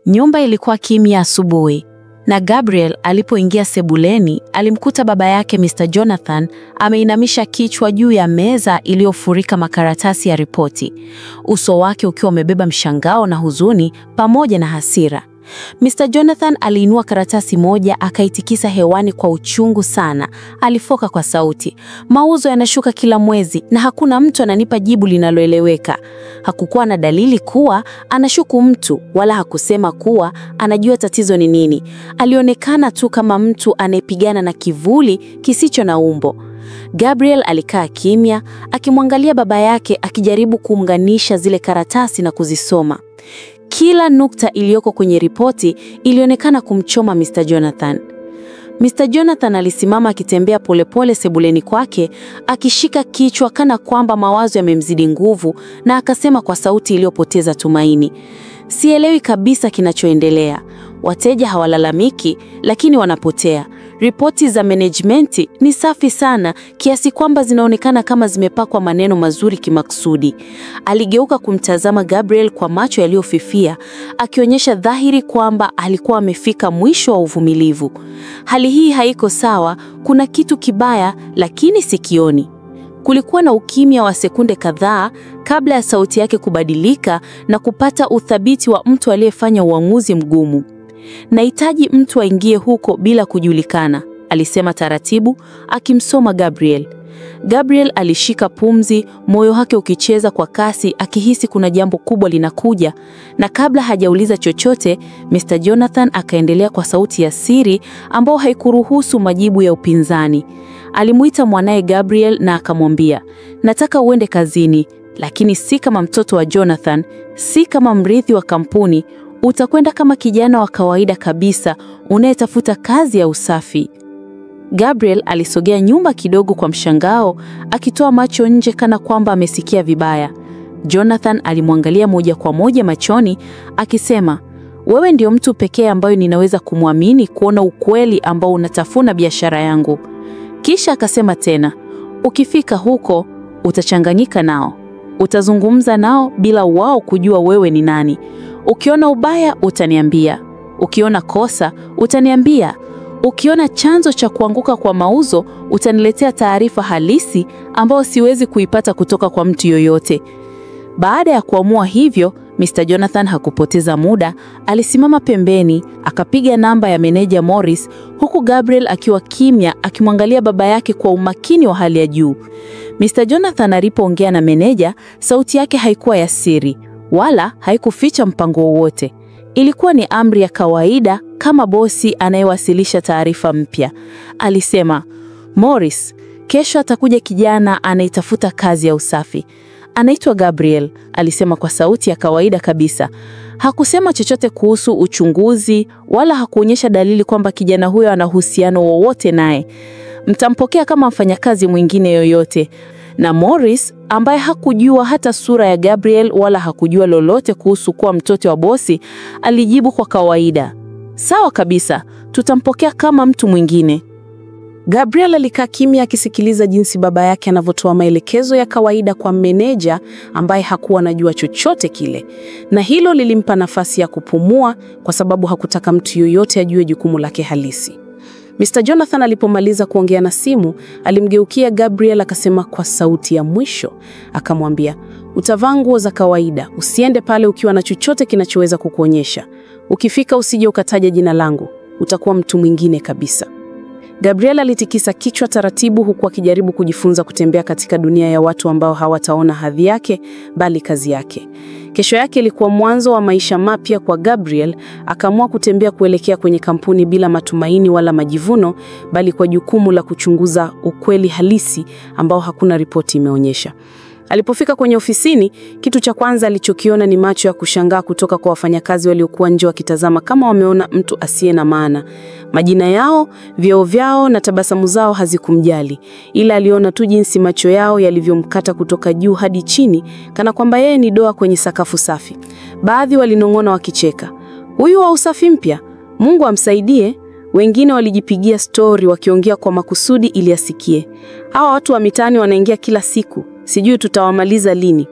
Nyumba ilikuwa kimya asubuhi, na Gabriel alipoingia sebuleni alimkuta baba yake Mr. Jonathan ameinamisha kichwa juu ya meza iliyofurika makaratasi ya ripoti, uso wake ukiwa umebeba mshangao na huzuni pamoja na hasira. Mr. Jonathan aliinua karatasi moja akaitikisa hewani kwa uchungu sana. Alifoka kwa sauti, "Mauzo yanashuka kila mwezi na hakuna mtu ananipa jibu linaloeleweka." Hakukuwa na dalili kuwa anashuku mtu, wala hakusema kuwa anajua tatizo ni nini. Alionekana tu kama mtu anayepigana na kivuli kisicho na umbo. Gabriel alikaa kimya, akimwangalia baba yake akijaribu kuunganisha zile karatasi na kuzisoma. Kila nukta iliyoko kwenye ripoti ilionekana kumchoma Mr. Jonathan. Mr. Jonathan alisimama akitembea polepole sebuleni kwake, akishika kichwa kana kwamba mawazo yamemzidi nguvu, na akasema kwa sauti iliyopoteza tumaini, "Sielewi kabisa kinachoendelea. Wateja hawalalamiki, lakini wanapotea. Ripoti za management ni safi sana kiasi kwamba zinaonekana kama zimepakwa maneno mazuri kimakusudi." Aligeuka kumtazama Gabriel kwa macho yaliyofifia, akionyesha dhahiri kwamba alikuwa amefika mwisho wa uvumilivu. "Hali hii haiko sawa, kuna kitu kibaya lakini sikioni." Kulikuwa na ukimya wa sekunde kadhaa kabla ya sauti yake kubadilika na kupata uthabiti wa mtu aliyefanya uamuzi mgumu. "Nahitaji mtu aingie huko bila kujulikana," alisema taratibu, akimsoma Gabriel. Gabriel alishika pumzi, moyo wake ukicheza kwa kasi, akihisi kuna jambo kubwa linakuja, na kabla hajauliza chochote, Mr. Jonathan akaendelea kwa sauti ya siri ambao haikuruhusu majibu ya upinzani. Alimuita mwanae Gabriel na akamwambia, "Nataka uende kazini, lakini si kama mtoto wa Jonathan, si kama mrithi wa kampuni. Utakwenda kama kijana wa kawaida kabisa unayetafuta kazi ya usafi." Gabriel alisogea nyuma kidogo kwa mshangao, akitoa macho nje kana kwamba amesikia vibaya. Jonathan alimwangalia moja kwa moja machoni, akisema, "Wewe ndio mtu pekee ambaye ninaweza kumwamini kuona ukweli ambao unatafuna biashara yangu." Kisha akasema tena, "Ukifika huko, utachanganyika nao. Utazungumza nao bila wao kujua wewe ni nani. Ukiona ubaya, utaniambia. Ukiona kosa, utaniambia. Ukiona chanzo cha kuanguka kwa mauzo, utaniletea taarifa halisi ambayo siwezi kuipata kutoka kwa mtu yoyote." Baada ya kuamua hivyo, Mr. Jonathan hakupoteza muda, alisimama pembeni, akapiga namba ya meneja Morris, huku Gabriel akiwa kimya akimwangalia baba yake kwa umakini wa hali ya juu. Mr. Jonathan alipoongea na meneja, sauti yake haikuwa ya siri, wala haikuficha mpango wowote. Ilikuwa ni amri ya kawaida kama bosi anayewasilisha taarifa mpya. Alisema, "Morris, kesho atakuja kijana anayetafuta kazi ya usafi. Anaitwa Gabriel," alisema kwa sauti ya kawaida kabisa. Hakusema chochote kuhusu uchunguzi, wala hakuonyesha dalili kwamba kijana huyo ana uhusiano wowote naye. "Mtampokea kama mfanyakazi mwingine yoyote." Na Morris, ambaye hakujua hata sura ya Gabriel wala hakujua lolote kuhusu kuwa mtoto wa bosi, alijibu kwa kawaida, "Sawa kabisa, tutampokea kama mtu mwingine." Gabriel alikaa kimya akisikiliza jinsi baba yake anavyotoa maelekezo ya kawaida kwa meneja ambaye hakuwa anajua chochote kile. Na hilo lilimpa nafasi ya kupumua kwa sababu hakutaka mtu yoyote ajue jukumu lake halisi. Mr. Jonathan alipomaliza kuongea na simu, alimgeukia Gabriel akasema kwa sauti ya mwisho, akamwambia, "Utavaa nguo za kawaida, usiende pale ukiwa na chochote kinachoweza kukuonyesha. Ukifika usije ukataja jina langu, utakuwa mtu mwingine kabisa." Gabriel alitikisa kichwa taratibu huku akijaribu kujifunza kutembea katika dunia ya watu ambao hawataona hadhi yake bali kazi yake. Kesho yake ilikuwa mwanzo wa maisha mapya kwa Gabriel. Akaamua kutembea kuelekea kwenye kampuni bila matumaini wala majivuno, bali kwa jukumu la kuchunguza ukweli halisi ambao hakuna ripoti imeonyesha. Alipofika kwenye ofisini, kitu cha kwanza alichokiona ni macho ya kushangaa kutoka kwa wafanyakazi waliokuwa nje wakitazama kama wameona mtu asiye na maana. Majina yao, vyeo vyao na tabasamu zao hazikumjali, ila aliona tu jinsi macho yao yalivyomkata kutoka juu hadi chini kana kwamba yeye ni doa kwenye sakafu safi. Baadhi walinong'ona wakicheka, "Huyu wa usafi mpya, Mungu amsaidie." Wengine walijipigia story wakiongea kwa makusudi ili asikie, "Hawa watu wa mitaani wanaingia kila siku, sijui tutawamaliza lini."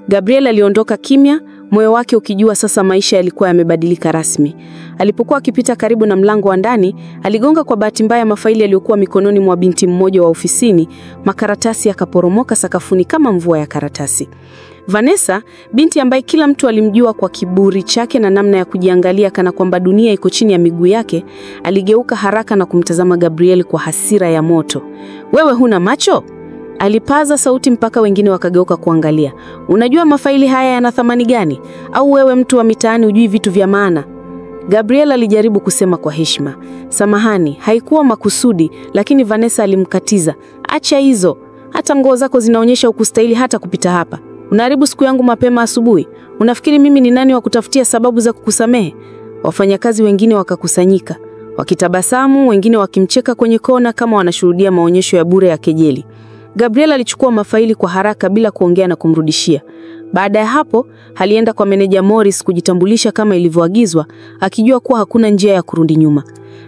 Gabriel aliondoka kimya moyo wake ukijua sasa maisha yalikuwa yamebadilika rasmi. Alipokuwa akipita karibu na mlango wa ndani, aligonga kwa bahati mbaya mafaili yaliyokuwa mikononi mwa binti mmoja wa ofisini. Makaratasi yakaporomoka sakafuni kama mvua ya karatasi. Vanessa, binti ambaye kila mtu alimjua kwa kiburi chake na namna ya kujiangalia kana kwamba dunia iko chini ya miguu yake, aligeuka haraka na kumtazama Gabriel kwa hasira ya moto. "Wewe huna macho?" Alipaza sauti mpaka wengine wakageuka kuangalia. "Unajua mafaili haya yana thamani gani? Au wewe mtu wa mitaani hujui vitu vya maana?" Gabriel alijaribu kusema kwa heshima, "Samahani, haikuwa makusudi," lakini Vanessa alimkatiza. "Acha hizo. Hata nguo zako zinaonyesha ukustahili hata kupita hapa. Unaharibu siku yangu mapema asubuhi. Unafikiri mimi ni nani wa kutafutia sababu za kukusamehe?" Wafanyakazi wengine wakakusanyika, wakitabasamu, wengine wakimcheka kwenye kona kama wanashuhudia maonyesho ya bure ya kejeli. Gabriel alichukua mafaili kwa haraka bila kuongea na kumrudishia. Baada ya hapo, alienda kwa meneja Morris kujitambulisha kama ilivyoagizwa, akijua kuwa hakuna njia ya kurudi nyuma.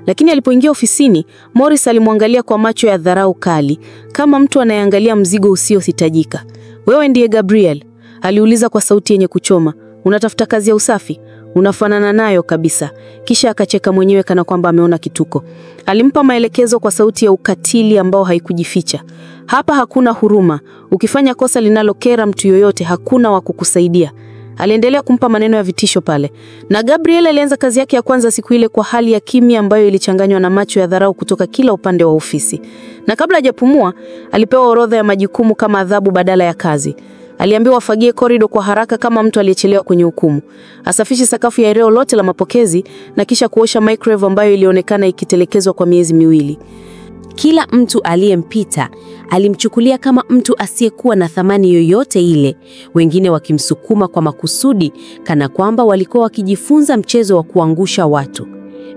Lakini alipoingia ofisini, Morris alimwangalia kwa macho ya dharau kali, kama mtu anayeangalia mzigo usiohitajika. "Wewe ndiye Gabriel?" aliuliza kwa sauti yenye kuchoma. "Unatafuta kazi ya usafi? Unafanana nayo kabisa." Kisha akacheka mwenyewe kana kwamba ameona kituko. Alimpa maelekezo kwa sauti ya ukatili ambao haikujificha. "Hapa hakuna huruma. Ukifanya kosa linalokera mtu yoyote, hakuna wa kukusaidia." Aliendelea kumpa maneno ya vitisho pale. Na Gabriel alianza kazi yake ya kwanza siku ile kwa hali ya kimya ambayo ilichanganywa na macho ya dharau kutoka kila upande wa ofisi. Na kabla hajapumua, alipewa orodha ya majukumu kama adhabu badala ya kazi. Aliambiwa afagie korido kwa haraka kama mtu aliyechelewa kwenye hukumu. Asafishe sakafu ya eneo lote la mapokezi na kisha kuosha microwave ambayo ilionekana ikitelekezwa kwa miezi miwili. Kila mtu aliyempita alimchukulia kama mtu asiyekuwa na thamani yoyote ile, wengine wakimsukuma kwa makusudi kana kwamba walikuwa wakijifunza mchezo wa kuangusha watu.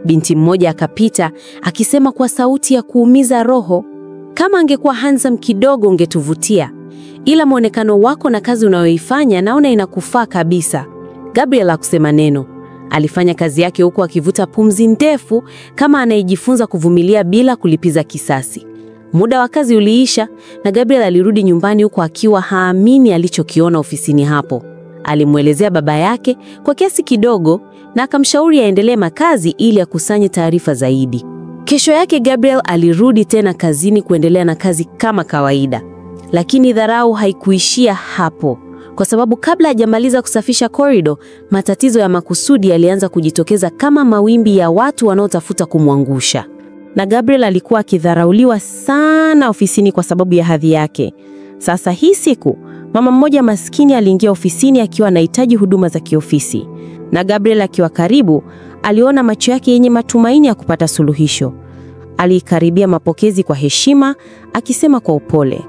Binti mmoja akapita akisema kwa sauti ya kuumiza roho, "Kama angekuwa handsome kidogo ungetuvutia. Ila muonekano wako na kazi unayoifanya naona inakufaa kabisa." Gabriel hakusema neno. Alifanya kazi yake huku akivuta pumzi ndefu kama anayejifunza kuvumilia bila kulipiza kisasi. Muda wa kazi uliisha na Gabriel alirudi nyumbani huku akiwa haamini alichokiona ofisini hapo. Alimwelezea baba yake kwa kiasi kidogo na akamshauri aendelee makazi ili akusanye taarifa zaidi. Kesho yake Gabriel alirudi tena kazini kuendelea na kazi kama kawaida. Lakini dharau haikuishia hapo, kwa sababu kabla hajamaliza kusafisha korido, matatizo ya makusudi yalianza kujitokeza kama mawimbi ya watu wanaotafuta kumwangusha. Na Gabriel alikuwa akidharauliwa sana ofisini kwa sababu ya hadhi yake. Sasa hii siku, mama mmoja maskini aliingia ofisini akiwa anahitaji huduma za kiofisi. Na Gabriel akiwa karibu, aliona macho yake yenye matumaini ya kupata suluhisho. Alikaribia mapokezi kwa heshima, akisema kwa upole,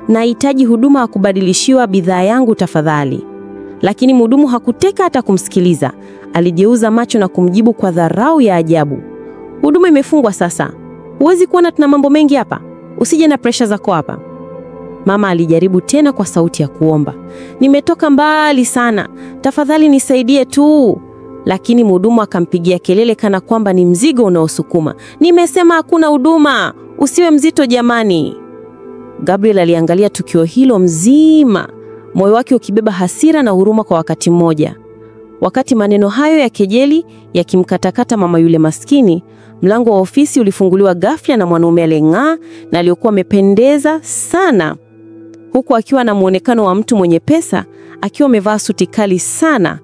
"Nahitaji huduma ya kubadilishiwa bidhaa yangu tafadhali." Lakini mhudumu hakutaka hata kumsikiliza. Aligeuza macho na kumjibu kwa dharau ya ajabu, "Huduma imefungwa sasa. Huwezi kuona tuna mambo mengi hapa. Usije na pressure zako hapa." Mama alijaribu tena kwa sauti ya kuomba, "Nimetoka mbali sana. Tafadhali nisaidie tu." Lakini mhudumu akampigia kelele kana kwamba ni mzigo unaosukuma, "Nimesema hakuna huduma. Usiwe mzito jamani." Gabriel aliangalia tukio hilo mzima, moyo wake ukibeba hasira na huruma kwa wakati mmoja. Wakati maneno hayo ya kejeli yakimkatakata mama yule maskini, mlango wa ofisi ulifunguliwa ghafla na mwanaume aliyeng'aa na aliyokuwa amependeza sana, huku akiwa na muonekano wa mtu mwenye pesa, akiwa amevaa suti kali sana.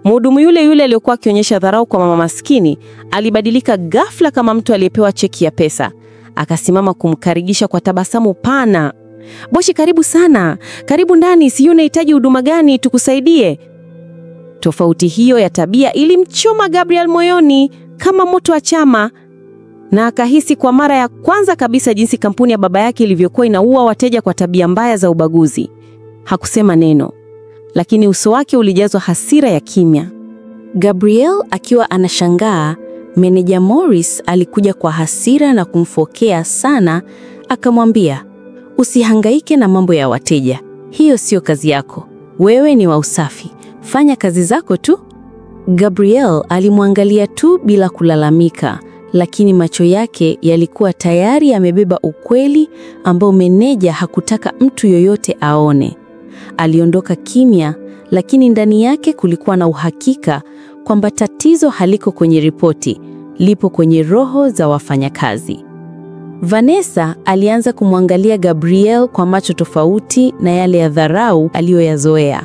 Mhudumu yule aliyokuwa akionyesha dharau kwa mama maskini alibadilika ghafla kama mtu aliyepewa cheki ya pesa. Akasimama kumkaribisha kwa tabasamu pana. "Boshi, karibu sana. Karibu ndani, si unahitaji huduma gani tukusaidie?" Tofauti hiyo ya tabia ilimchoma Gabriel moyoni kama moto wa chama, na akahisi kwa mara ya kwanza kabisa jinsi kampuni ya baba yake ilivyokuwa inaua wateja kwa tabia mbaya za ubaguzi. Hakusema neno, lakini uso wake ulijazwa hasira ya kimya. Gabriel akiwa anashangaa, meneja Morris alikuja kwa hasira na kumfokea sana, akamwambia, "Usihangaike na mambo ya wateja. Hiyo sio kazi yako. Wewe ni wa usafi. Fanya kazi zako tu." Gabriel alimwangalia tu bila kulalamika, lakini macho yake yalikuwa tayari yamebeba ukweli ambao meneja hakutaka mtu yoyote aone. Aliondoka kimya, lakini ndani yake kulikuwa na uhakika kwamba tatizo haliko kwenye ripoti, lipo kwenye roho za wafanyakazi. Vanessa alianza kumwangalia Gabriel kwa macho tofauti na yale ya dharau aliyoyazoea.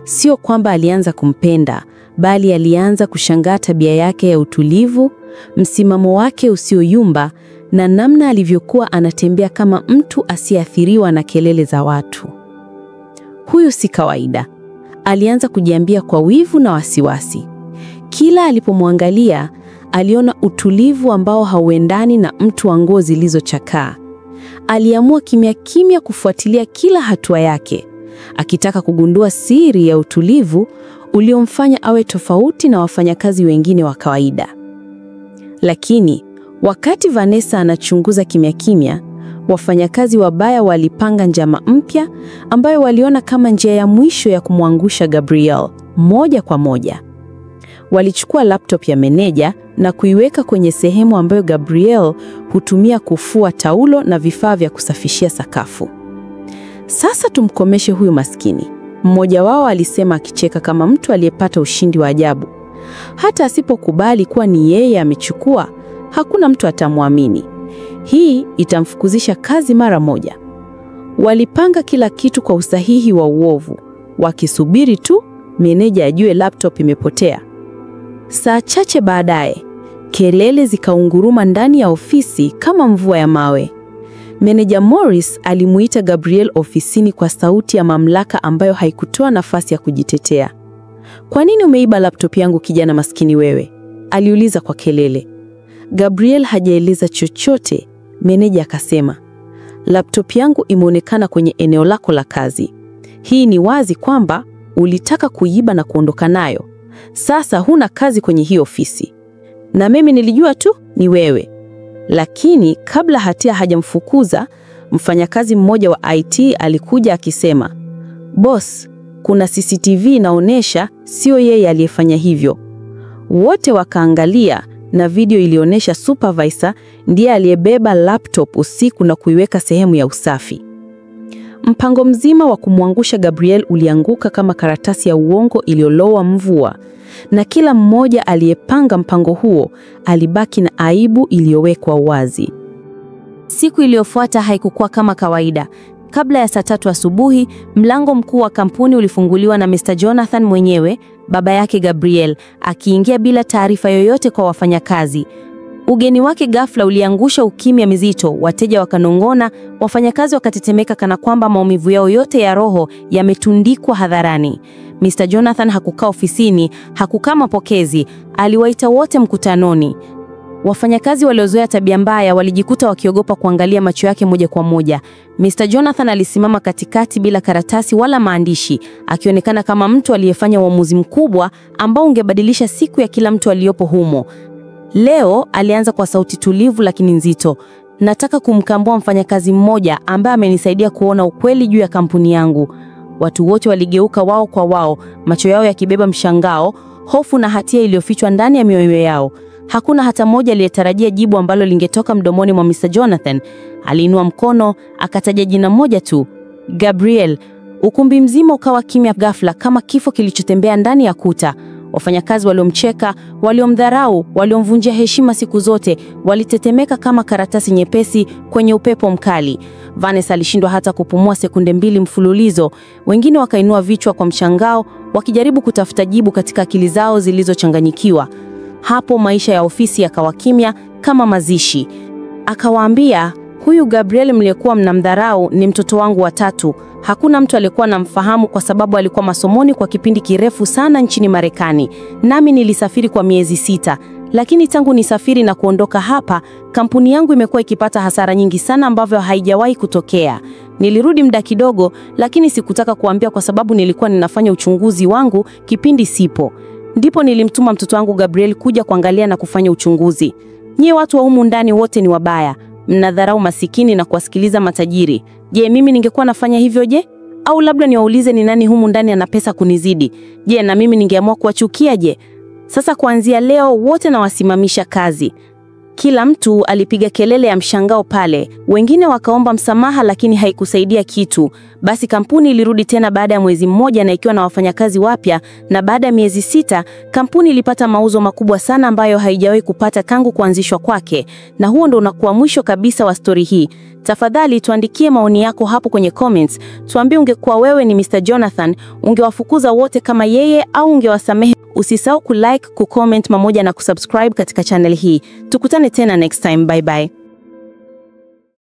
Sio kwamba alianza kumpenda, bali alianza kushangaa tabia yake ya utulivu, msimamo wake usioyumba na namna alivyokuwa anatembea kama mtu asiyeathiriwa na kelele za watu. Huyu si kawaida, alianza kujiambia kwa wivu na wasiwasi. Kila alipomwangalia, aliona utulivu ambao hauendani na mtu wa nguo zilizochakaa. Aliamua kimya kimya kufuatilia kila hatua yake, akitaka kugundua siri ya utulivu uliomfanya awe tofauti na wafanyakazi wengine wa kawaida. Lakini wakati Vanessa anachunguza kimya kimya, wafanyakazi wabaya walipanga njama mpya ambayo waliona kama njia ya mwisho ya kumwangusha Gabriel moja kwa moja. Walichukua laptop ya meneja na kuiweka kwenye sehemu ambayo Gabriel hutumia kufua taulo na vifaa vya kusafishia sakafu. Sasa tumkomeshe huyu maskini, mmoja wao alisema akicheka kama mtu aliyepata ushindi wa ajabu. Hata asipokubali kuwa ni yeye amechukua, hakuna mtu atamwamini. Hii itamfukuzisha kazi mara moja. Walipanga kila kitu kwa usahihi wa uovu, wakisubiri tu meneja ajue laptop imepotea. Saa chache baadaye, kelele zikaunguruma ndani ya ofisi kama mvua ya mawe. Meneja Morris alimuita Gabriel ofisini kwa sauti ya mamlaka ambayo haikutoa nafasi ya kujitetea. "Kwa nini umeiba laptop yangu, kijana maskini wewe?" aliuliza kwa kelele. Gabriel hajaeleza chochote. Meneja akasema, "Laptop yangu imeonekana kwenye eneo lako la kazi. Hii ni wazi kwamba ulitaka kuiba na kuondoka nayo. Sasa huna kazi kwenye hii ofisi. Na mimi nilijua tu ni wewe." Lakini kabla hatia hajamfukuza, mfanyakazi mmoja wa IT alikuja akisema, "Boss, kuna CCTV inaonyesha sio yeye aliyefanya hivyo." Wote wakaangalia na video ilionyesha supervisor ndiye aliyebeba laptop usiku na kuiweka sehemu ya usafi. Mpango mzima wa kumwangusha Gabriel ulianguka kama karatasi ya uongo iliyolowa mvua, na kila mmoja aliyepanga mpango huo alibaki na aibu iliyowekwa wazi. Siku iliyofuata haikukuwa kama kawaida. Kabla ya saa 3 asubuhi, mlango mkuu wa kampuni ulifunguliwa na Mr. Jonathan mwenyewe, baba yake Gabriel, akiingia bila taarifa yoyote kwa wafanyakazi. Ugeni wake ghafla uliangusha ukimya mzito, wateja wakanong'ona, wafanyakazi wakatetemeka kana kwamba maumivu yao yote ya roho yametundikwa hadharani. Mr. Jonathan hakukaa ofisini, hakukaa mapokezi, aliwaita wote mkutanoni. Wafanyakazi waliozoea tabia mbaya walijikuta wakiogopa kuangalia macho yake moja kwa moja. Mr. Jonathan alisimama katikati bila karatasi wala maandishi, akionekana kama mtu aliyefanya uamuzi mkubwa ambao ungebadilisha siku ya kila mtu aliyopo humo. Leo alianza kwa sauti tulivu lakini nzito, "Nataka kumkambua mfanyakazi mmoja ambaye amenisaidia kuona ukweli juu ya kampuni yangu." Watu wote waligeuka wao kwa wao, macho yao yakibeba mshangao, hofu na hatia iliyofichwa ndani ya mioyo yao. Hakuna hata mmoja aliyetarajia jibu ambalo lingetoka mdomoni mwa Mr. Jonathan. Aliinua mkono, akataja jina moja tu, "Gabriel." Ukumbi mzima ukawa kimya ghafla kama kifo kilichotembea ndani ya kuta. Wafanyakazi waliomcheka, waliomdharau, waliomvunjia heshima siku zote, walitetemeka kama karatasi nyepesi kwenye upepo mkali. Vanessa alishindwa hata kupumua sekunde 2 mfululizo. Wengine wakainua vichwa kwa mshangao, wakijaribu kutafuta jibu katika akili zao zilizochanganyikiwa. Hapo maisha ya ofisi yakawa kimya kama mazishi. Akawaambia, "Huyu Gabriel mliyekuwa mnamdharau ni mtoto wangu wa 3. Hakuna mtu aliyekuwa anamfahamu kwa sababu alikuwa masomoni kwa kipindi kirefu sana nchini Marekani. Nami nilisafiri kwa miezi 6. Lakini tangu nisafiri na kuondoka hapa, kampuni yangu imekuwa ikipata hasara nyingi sana ambavyo haijawahi kutokea. Nilirudi muda kidogo, lakini sikutaka kuambia kwa sababu nilikuwa ninafanya uchunguzi wangu kipindi sipo. Ndipo nilimtuma mtoto wangu Gabriel kuja kuangalia na kufanya uchunguzi. Nyie watu wa humu ndani wote ni wabaya. Mnadharau masikini na kuwasikiliza matajiri. Je, mimi ningekuwa nafanya hivyo je? Au labda niwaulize ni nani humu ndani ana pesa kunizidi? Je, na mimi ningeamua kuwachukia je? Sasa kuanzia leo wote nawasimamisha kazi." Kila mtu alipiga kelele ya mshangao pale. Wengine wakaomba msamaha lakini haikusaidia kitu. Basi kampuni ilirudi tena baada ya mwezi mmoja na ikiwa na wafanyakazi wapya, na baada ya miezi 6 kampuni ilipata mauzo makubwa sana ambayo haijawahi kupata tangu kuanzishwa kwake. Na huo ndo unakuwa mwisho kabisa wa story hii. Tafadhali tuandikie maoni yako hapo kwenye comments. Tuambie ungekuwa wewe ni Mr. Jonathan, ungewafukuza wote kama yeye au ungewasamehe? Usisahau kulike, kucomment pamoja na kusubscribe katika channel hii. Tukutane tena next time. Bye bye.